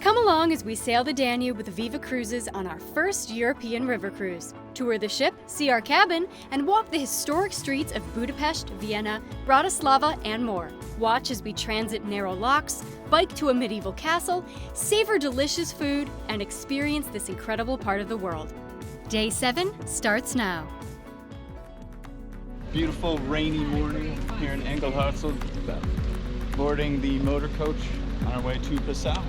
Come along as we sail the Danube with VIVA Cruises on our first European river cruise. Tour the ship, see our cabin, and walk the historic streets of Budapest, Vienna, Bratislava, and more. Watch as we transit narrow locks, bike to a medieval castle, savor delicious food, and experience this incredible part of the world. Day 7 starts now. Beautiful rainy morning here in Engelhartsel, boarding the motor coach on our way to Passau.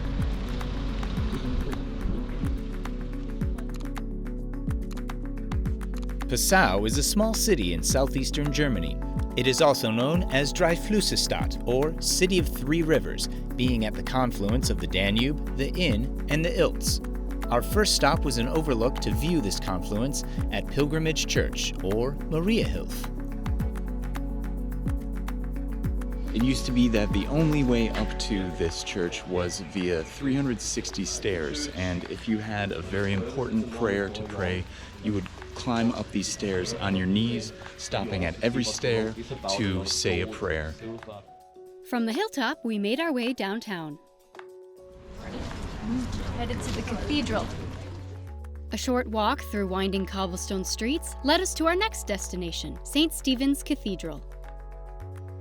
Passau is a small city in southeastern Germany. It is also known as Dreiflüssestadt, or City of Three Rivers, being at the confluence of the Danube, the Inn, and the Ilz. Our first stop was an overlook to view this confluence at Pilgrimage Church, or Mariahilf. It used to be that the only way up to this church was via 360 stairs, and if you had a very important prayer to pray, you would climb up these stairs on your knees, stopping at every stair to say a prayer. From the hilltop, we made our way downtown. Headed to the cathedral. A short walk through winding cobblestone streets led us to our next destination, St. Stephen's Cathedral.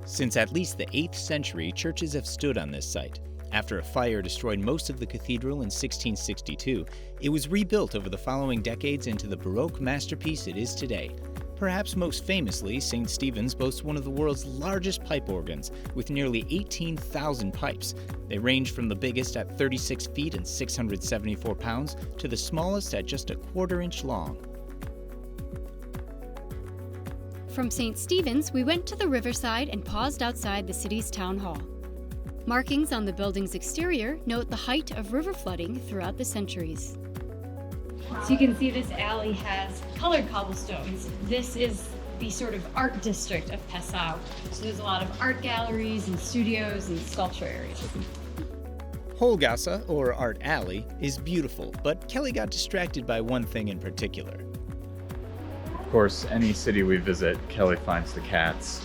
Since at least the 8th century, churches have stood on this site. After a fire destroyed most of the cathedral in 1662, it was rebuilt over the following decades into the Baroque masterpiece it is today. Perhaps most famously, St. Stephen's boasts one of the world's largest pipe organs, with nearly 18,000 pipes. They range from the biggest at 36 feet and 674 pounds to the smallest at just a quarter-inch long. From St. Stephen's, we went to the Riverside and paused outside the city's town hall. Markings on the building's exterior note the height of river flooding throughout the centuries. So you can see this alley has colored cobblestones. This is the sort of art district of Passau. So there's a lot of art galleries and studios and sculpture areas. Höllgasse, or Art Alley, is beautiful, but Kelly got distracted by one thing in particular. Of course, any city we visit, Kelly finds the cats.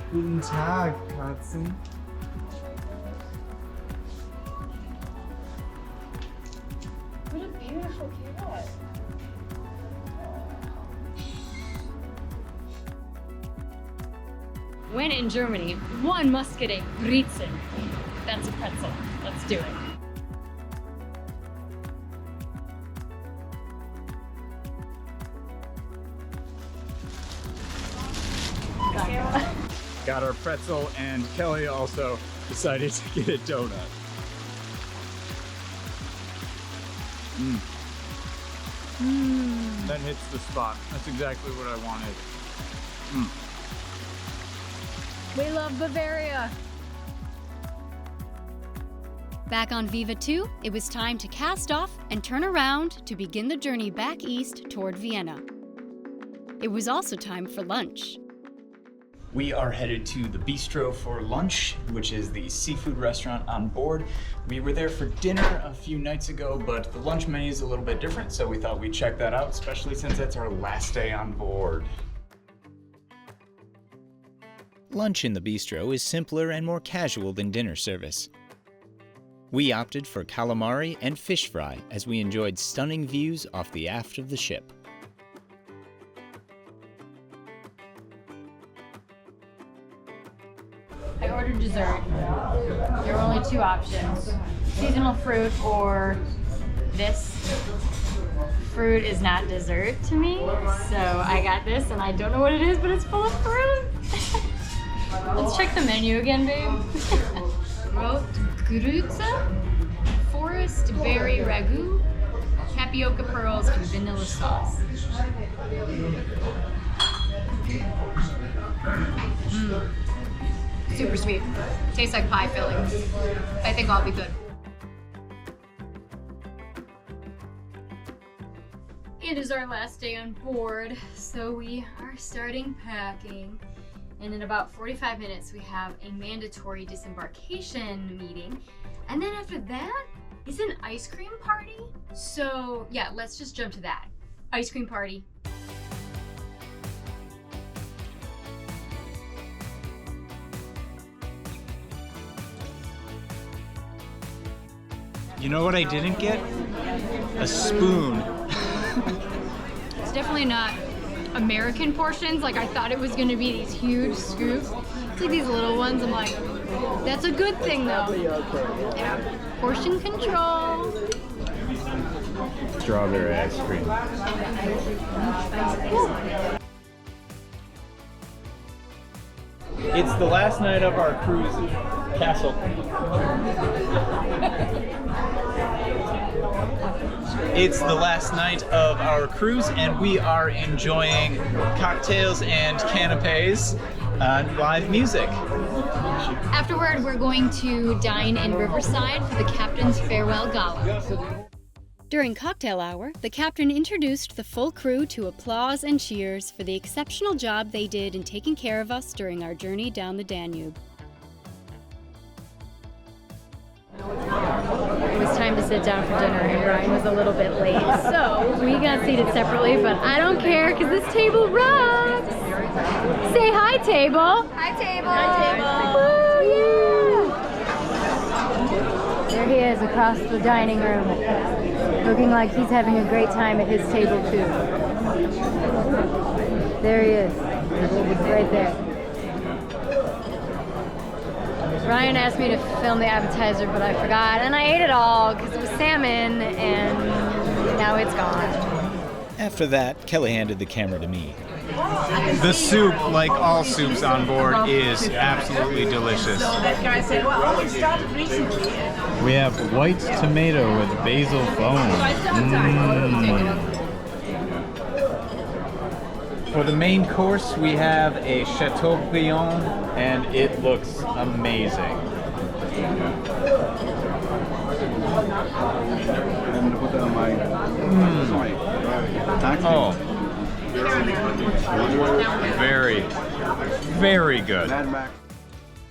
Guten Tag, Katzen. What a beautiful cat. When in Germany, one must get a Brezen. That's a pretzel. Let's do it. Got our pretzel, and Kelly also decided to get a donut. That hits the spot. That's exactly what I wanted. We love Bavaria. Back on VIVA 2, it was time to cast off and turn around to begin the journey back east toward Vienna. It was also time for lunch. We are headed to the Bistro for lunch, which is the seafood restaurant on board. We were there for dinner a few nights ago, but the lunch menu is a little bit different, so we thought we'd check that out, especially since it's our last day on board. Lunch in the Bistro is simpler and more casual than dinner service. We opted for calamari and fish fry as we enjoyed stunning views off the aft of the ship. I ordered dessert. There were only two options. Seasonal fruit or this. Fruit is not dessert to me, so I got this and I don't know what it is, but it's full of fruit. Let's check the menu again, babe. Grütze, forest berry ragu, tapioca pearls, and vanilla sauce. Super sweet. Tastes like pie filling. I think I'll be good. It is our last day on board, so we are starting packing. And in about 45 minutes, we have a mandatory disembarkation meeting. And then after that is an ice cream party. So yeah, let's just jump to that. Ice cream party. You know what I didn't get? A spoon. It's definitely not American portions. Like, I thought it was going to be these huge scoops. It's like these little ones. I'm like, that's a good thing though. Yeah. Portion control. Strawberry ice cream. It's the last night of our cruise castle. It's the last night of our cruise, and we are enjoying cocktails and canapes and live music. Afterward, we're going to dine in Riverside for the captain's farewell gala. During cocktail hour, the captain introduced the full crew to applause and cheers for the exceptional job they did in taking care of us during our journey down the Danube. It was time to sit down for dinner, and Ryan was a little bit late, so we got seated separately, but I don't care because this table rocks! Say hi, table! Hi, table! Hi, table! Woo, yeah! There he is across the dining room, looking like he's having a great time at his table, too. There he is, right there. Ryan asked me to film the appetizer, but I forgot, and I ate it all because it was salmon, and now it's gone. After that, Kelly handed the camera to me. The soup, like all soups on board, is absolutely delicious. We have white tomato with basil foam. For the main course, we have a Chateaubriand, and it looks amazing. Oh, very, very good.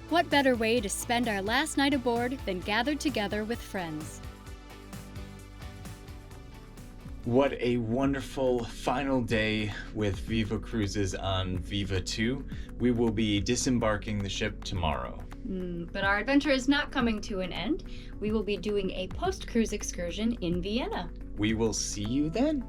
What better way to spend our last night aboard than gathered together with friends? What a wonderful final day with Viva Cruises on VIVA 2. We will be disembarking the ship tomorrow. But our adventure is not coming to an end. We will be doing a post-cruise excursion in Vienna. We will see you then.